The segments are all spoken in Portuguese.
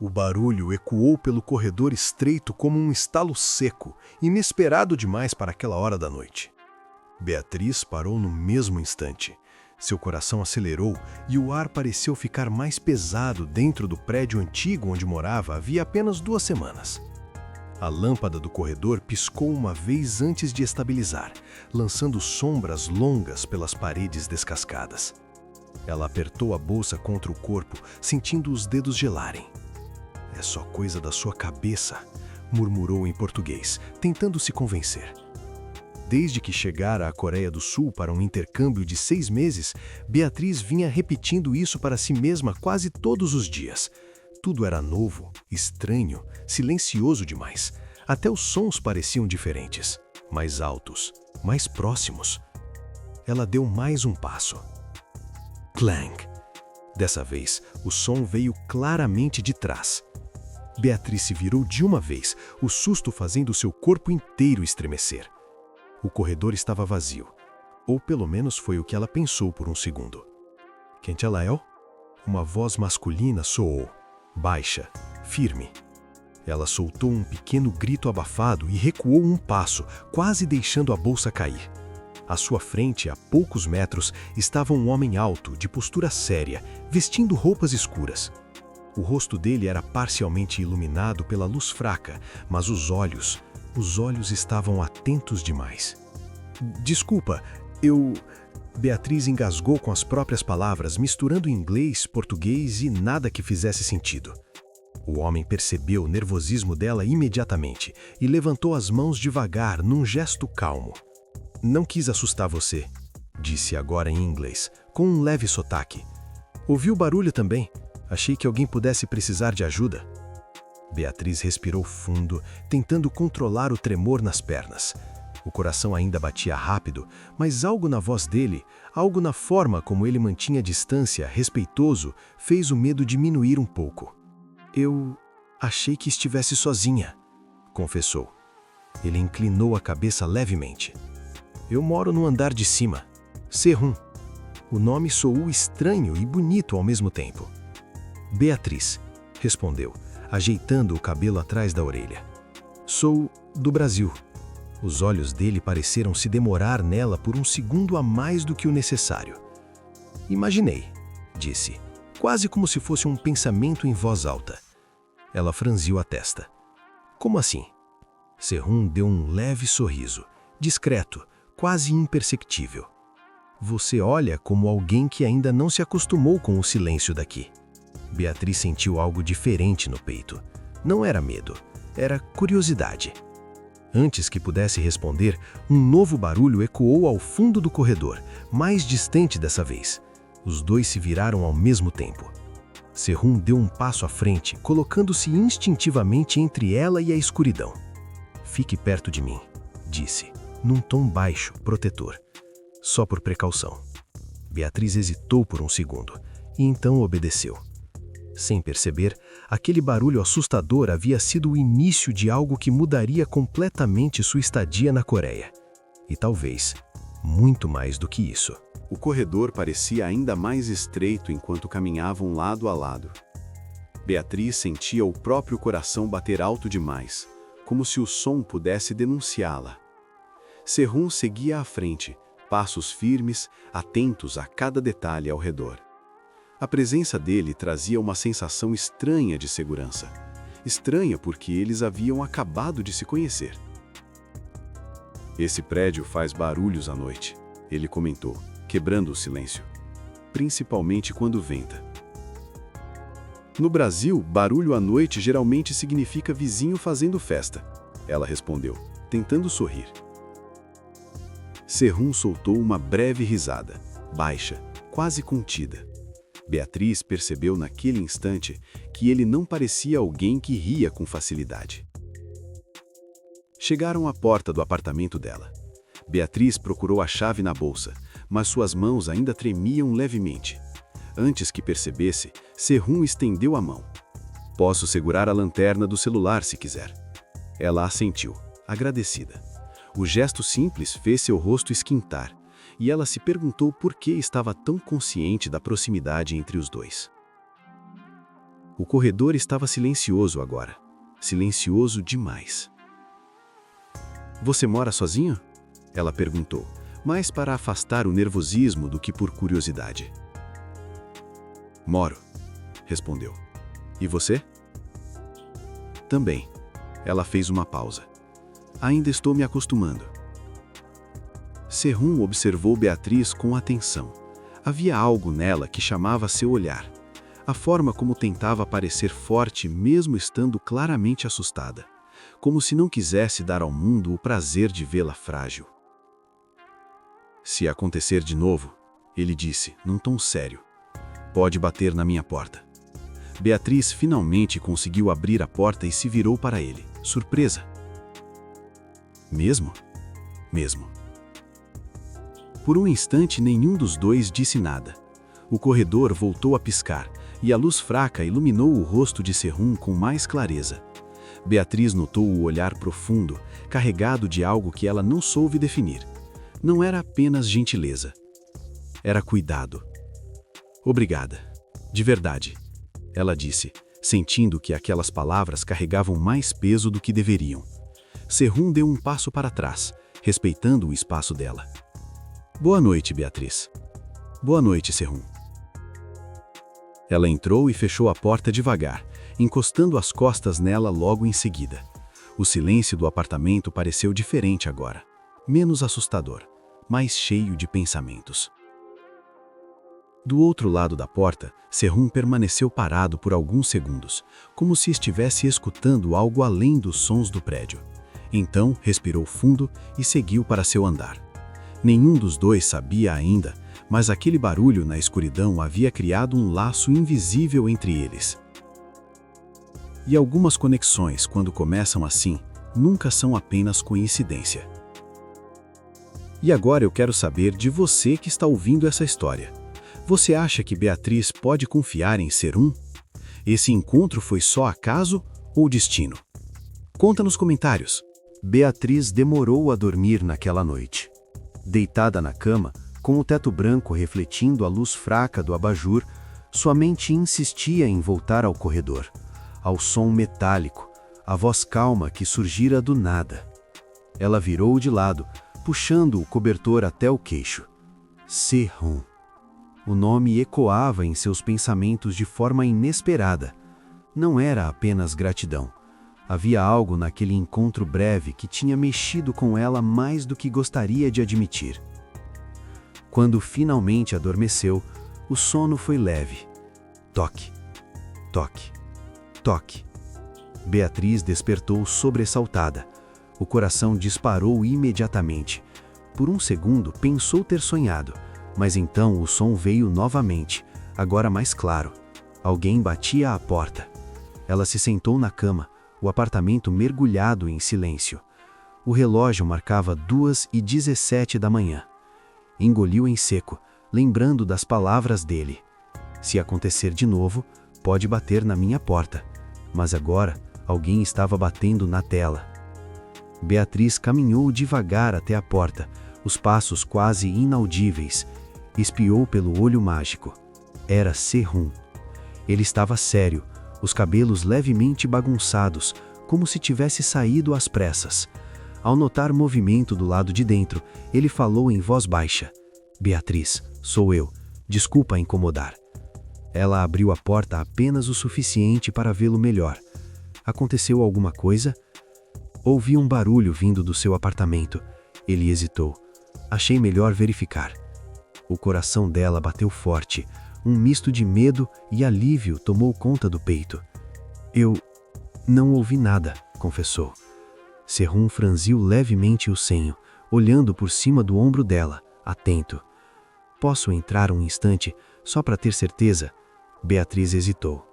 O barulho ecoou pelo corredor estreito como um estalo seco, inesperado demais para aquela hora da noite. Beatriz parou no mesmo instante. Seu coração acelerou e o ar pareceu ficar mais pesado dentro do prédio antigo onde morava havia apenas 2 semanas. A lâmpada do corredor piscou uma vez antes de estabilizar, lançando sombras longas pelas paredes descascadas. Ela apertou a bolsa contra o corpo, sentindo os dedos gelarem. "É só coisa da sua cabeça", murmurou em português, tentando se convencer. Desde que chegara à Coreia do Sul para um intercâmbio de 6 meses, Beatriz vinha repetindo isso para si mesma quase todos os dias. Tudo era novo, estranho, silencioso demais. Até os sons pareciam diferentes, mais altos, mais próximos. Ela deu mais um passo. Clang! Dessa vez, o som veio claramente de trás. Beatriz se virou de uma vez, o susto fazendo seu corpo inteiro estremecer. O corredor estava vazio, ou pelo menos foi o que ela pensou por um segundo. "Kentialael?" Uma voz masculina soou, baixa, firme. Ela soltou um pequeno grito abafado e recuou um passo, quase deixando a bolsa cair. À sua frente, a poucos metros, estava um homem alto, de postura séria, vestindo roupas escuras. O rosto dele era parcialmente iluminado pela luz fraca, mas os olhos estavam atentos demais. "Desculpa, Beatriz engasgou com as próprias palavras, misturando inglês, português e nada que fizesse sentido. O homem percebeu o nervosismo dela imediatamente e levantou as mãos devagar, num gesto calmo. "Não quis assustar você", disse agora em inglês, com um leve sotaque. "Ouvi o barulho também. Achei que alguém pudesse precisar de ajuda." Beatriz respirou fundo, tentando controlar o tremor nas pernas. O coração ainda batia rápido, mas algo na voz dele, algo na forma como ele mantinha a distância, respeitoso, fez o medo diminuir um pouco. "Eu achei que estivesse sozinha", confessou. Ele inclinou a cabeça levemente. "Eu moro no andar de cima. Sehun." O nome soou estranho e bonito ao mesmo tempo. "Beatriz", respondeu, ajeitando o cabelo atrás da orelha. "Sou do Brasil." Os olhos dele pareceram se demorar nela por um segundo a mais do que o necessário. "Imaginei", disse, quase como se fosse um pensamento em voz alta. Ela franziu a testa. "Como assim?" Sehun deu um leve sorriso, discreto, quase imperceptível. "Você olha como alguém que ainda não se acostumou com o silêncio daqui." Beatriz sentiu algo diferente no peito. Não era medo, era curiosidade. Antes que pudesse responder, um novo barulho ecoou ao fundo do corredor, mais distante dessa vez. Os dois se viraram ao mesmo tempo. Sehun deu um passo à frente, colocando-se instintivamente entre ela e a escuridão. "Fique perto de mim", disse, num tom baixo, protetor. "Só por precaução." Beatriz hesitou por um segundo, e então obedeceu. Sem perceber, aquele barulho assustador havia sido o início de algo que mudaria completamente sua estadia na Coreia. E talvez, muito mais do que isso. O corredor parecia ainda mais estreito enquanto caminhavam lado a lado. Beatriz sentia o próprio coração bater alto demais, como se o som pudesse denunciá-la. Sehun seguia à frente, passos firmes, atentos a cada detalhe ao redor. A presença dele trazia uma sensação estranha de segurança. Estranha porque eles haviam acabado de se conhecer. "Esse prédio faz barulhos à noite", ele comentou, quebrando o silêncio. "Principalmente quando venta." "No Brasil, barulho à noite geralmente significa vizinho fazendo festa", ela respondeu, tentando sorrir. Sehun soltou uma breve risada, baixa, quase contida. Beatriz percebeu naquele instante que ele não parecia alguém que ria com facilidade. Chegaram à porta do apartamento dela. Beatriz procurou a chave na bolsa, mas suas mãos ainda tremiam levemente. Antes que percebesse, Sehun estendeu a mão. "Posso segurar a lanterna do celular se quiser." Ela assentiu, agradecida. O gesto simples fez seu rosto esquentar, e ela se perguntou por que estava tão consciente da proximidade entre os dois. O corredor estava silencioso agora. Silencioso demais. "Você mora sozinho?" ela perguntou, mais para afastar o nervosismo do que por curiosidade. "Moro", respondeu. "E você?" "Também." Ela fez uma pausa. "Ainda estou me acostumando." Serrum observou Beatriz com atenção. Havia algo nela que chamava seu olhar. A forma como tentava parecer forte mesmo estando claramente assustada. Como se não quisesse dar ao mundo o prazer de vê-la frágil. "Se acontecer de novo", ele disse, num tom sério, "pode bater na minha porta." Beatriz finalmente conseguiu abrir a porta e se virou para ele, surpresa. "Mesmo?" "Mesmo." Por um instante nenhum dos dois disse nada. O corredor voltou a piscar, e a luz fraca iluminou o rosto de Serrum com mais clareza. Beatriz notou o olhar profundo, carregado de algo que ela não soube definir. Não era apenas gentileza. Era cuidado. "Obrigada. De verdade", ela disse, sentindo que aquelas palavras carregavam mais peso do que deveriam. Serrum deu um passo para trás, respeitando o espaço dela. "Boa noite, Beatriz." "Boa noite, Serrum." Ela entrou e fechou a porta devagar, encostando as costas nela logo em seguida. O silêncio do apartamento pareceu diferente agora, menos assustador, mais cheio de pensamentos. Do outro lado da porta, Serrum permaneceu parado por alguns segundos, como se estivesse escutando algo além dos sons do prédio. Então, respirou fundo e seguiu para seu andar. Nenhum dos dois sabia ainda, mas aquele barulho na escuridão havia criado um laço invisível entre eles. E algumas conexões, quando começam assim, nunca são apenas coincidência. E agora eu quero saber de você que está ouvindo essa história. Você acha que Beatriz pode confiar em Serrum? Esse encontro foi só acaso ou destino? Conta nos comentários. Beatriz demorou a dormir naquela noite. Deitada na cama, com o teto branco refletindo a luz fraca do abajur, sua mente insistia em voltar ao corredor, ao som metálico, à voz calma que surgira do nada. Ela virou de lado, puxando o cobertor até o queixo. Serrum. O nome ecoava em seus pensamentos de forma inesperada. Não era apenas gratidão. Havia algo naquele encontro breve que tinha mexido com ela mais do que gostaria de admitir. Quando finalmente adormeceu, o sono foi leve. Toque, toque, toque. Beatriz despertou sobressaltada. O coração disparou imediatamente. Por um segundo pensou ter sonhado, mas então o som veio novamente, agora mais claro. Alguém batia à porta. Ela se sentou na cama, o apartamento mergulhado em silêncio. O relógio marcava 2h17 da manhã. Engoliu em seco, lembrando das palavras dele. Se acontecer de novo, pode bater na minha porta. Mas agora, alguém estava batendo na tela. Beatriz caminhou devagar até a porta, os passos quase inaudíveis. Espiou pelo olho mágico. Era Serrum. Ele estava sério, os cabelos levemente bagunçados, como se tivesse saído às pressas. Ao notar movimento do lado de dentro, ele falou em voz baixa. "Beatriz, sou eu. Desculpa incomodar." Ela abriu a porta apenas o suficiente para vê-lo melhor. "Aconteceu alguma coisa?" "Ouvi um barulho vindo do seu apartamento." Ele hesitou. "Achei melhor verificar." O coração dela bateu forte. Um misto de medo e alívio tomou conta do peito. "Eu não ouvi nada", confessou. Serrum franziu levemente o senho, olhando por cima do ombro dela, atento. "Posso entrar um instante, só para ter certeza?" Beatriz hesitou.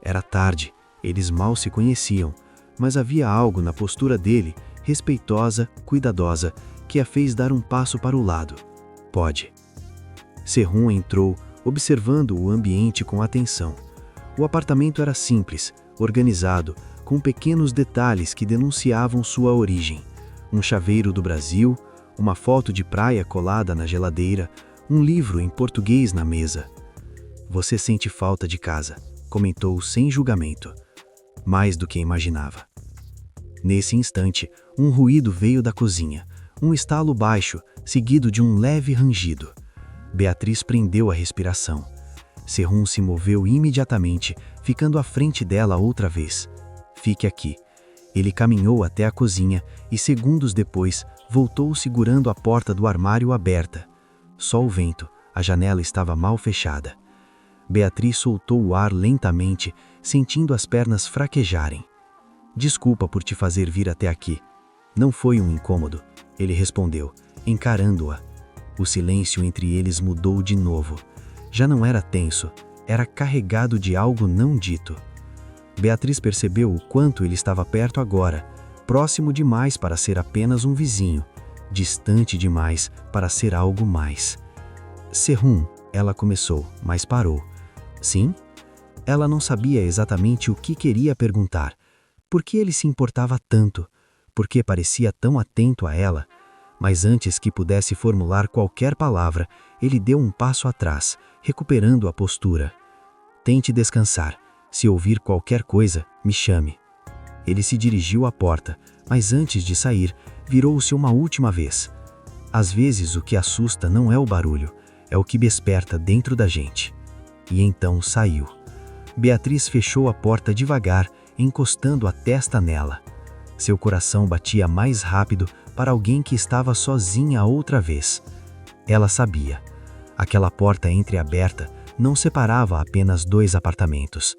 Era tarde, eles mal se conheciam, mas havia algo na postura dele, respeitosa, cuidadosa, que a fez dar um passo para o lado. "Pode." Serrum entrou, observando o ambiente com atenção. O apartamento era simples, organizado, com pequenos detalhes que denunciavam sua origem. Um chaveiro do Brasil, uma foto de praia colada na geladeira, um livro em português na mesa. "Você sente falta de casa?" comentou sem julgamento. Mais do que imaginava. Nesse instante, um ruído veio da cozinha, um estalo baixo, seguido de um leve rangido. Beatriz prendeu a respiração. Serrum se moveu imediatamente, ficando à frente dela outra vez. Fique aqui. Ele caminhou até a cozinha e, segundos depois, voltou segurando a porta do armário aberta. Só o vento, a janela estava mal fechada. Beatriz soltou o ar lentamente, sentindo as pernas fraquejarem. Desculpa por te fazer vir até aqui. Não foi um incômodo, ele respondeu, encarando-a. O silêncio entre eles mudou de novo. Já não era tenso, era carregado de algo não dito. Beatriz percebeu o quanto ele estava perto agora, próximo demais para ser apenas um vizinho, distante demais para ser algo mais. Serrum, ela começou, mas parou. Sim? Ela não sabia exatamente o que queria perguntar. Por que ele se importava tanto? Por que parecia tão atento a ela? Mas antes que pudesse formular qualquer palavra, ele deu um passo atrás, recuperando a postura. Tente descansar. Se ouvir qualquer coisa, me chame. Ele se dirigiu à porta, mas antes de sair, virou-se uma última vez. Às vezes o que assusta não é o barulho, é o que desperta dentro da gente. E então saiu. Beatriz fechou a porta devagar, encostando a testa nela. Seu coração batia mais rápido para alguém que estava sozinha outra vez. Ela sabia. Aquela porta entreaberta não separava apenas dois apartamentos.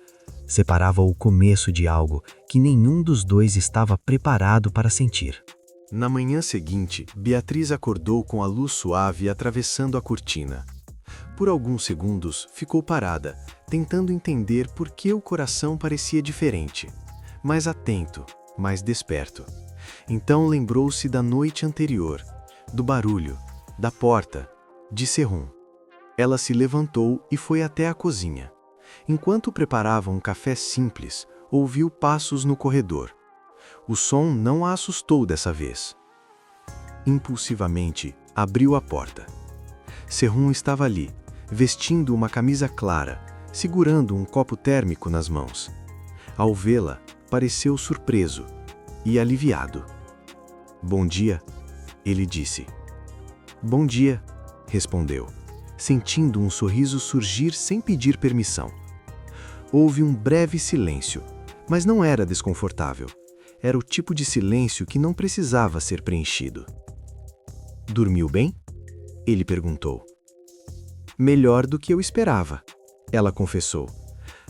Separava o começo de algo que nenhum dos dois estava preparado para sentir. Na manhã seguinte, Beatriz acordou com a luz suave atravessando a cortina. Por alguns segundos, ficou parada, tentando entender por que o coração parecia diferente. Mais atento, mais desperto. Então lembrou-se da noite anterior, do barulho, da porta, de Serrum. Ela se levantou e foi até a cozinha. Enquanto preparava um café simples, ouviu passos no corredor. O som não a assustou dessa vez. Impulsivamente, abriu a porta. Serrum estava ali, vestindo uma camisa clara, segurando um copo térmico nas mãos. Ao vê-la, pareceu surpreso e aliviado. "Bom dia", ele disse. "Bom dia", respondeu, sentindo um sorriso surgir sem pedir permissão. Houve um breve silêncio, mas não era desconfortável. Era o tipo de silêncio que não precisava ser preenchido. "Dormiu bem?", ele perguntou. "Melhor do que eu esperava", ela confessou.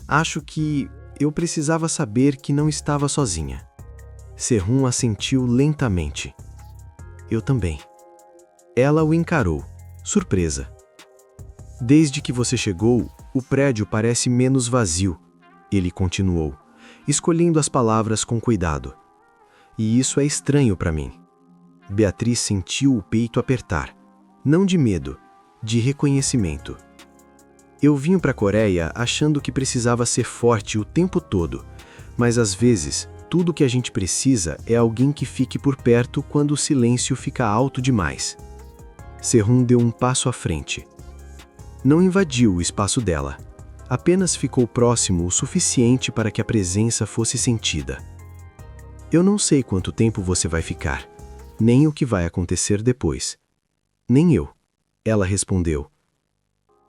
"Acho que eu precisava saber que não estava sozinha." Serrum assentiu lentamente. "Eu também." Ela o encarou, surpresa. "Desde que você chegou, o prédio parece menos vazio", ele continuou, escolhendo as palavras com cuidado. "E isso é estranho para mim." Beatriz sentiu o peito apertar, não de medo, de reconhecimento. "Eu vim para a Coreia achando que precisava ser forte o tempo todo, mas às vezes tudo que a gente precisa é alguém que fique por perto quando o silêncio fica alto demais." Serrum deu um passo à frente. Não invadiu o espaço dela, apenas ficou próximo o suficiente para que a presença fosse sentida. "Eu não sei quanto tempo você vai ficar, nem o que vai acontecer depois." "Nem eu", ela respondeu.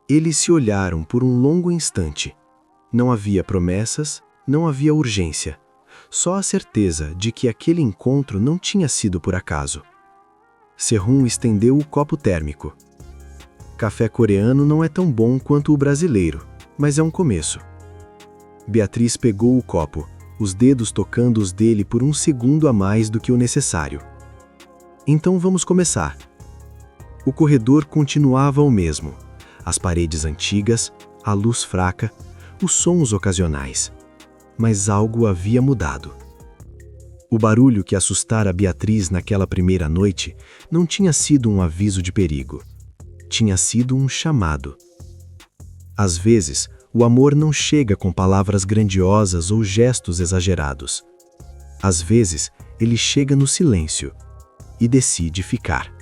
Eles se olharam por um longo instante. Não havia promessas, não havia urgência, só a certeza de que aquele encontro não tinha sido por acaso. Serrum estendeu o copo térmico. "Café coreano não é tão bom quanto o brasileiro, mas é um começo." Beatriz pegou o copo, os dedos tocando os dele por um segundo a mais do que o necessário. "Então vamos começar." O corredor continuava o mesmo. As paredes antigas, a luz fraca, os sons ocasionais. Mas algo havia mudado. O barulho que assustara Beatriz naquela primeira noite não tinha sido um aviso de perigo. Tinha sido um chamado. Às vezes, o amor não chega com palavras grandiosas ou gestos exagerados. Às vezes, ele chega no silêncio e decide ficar.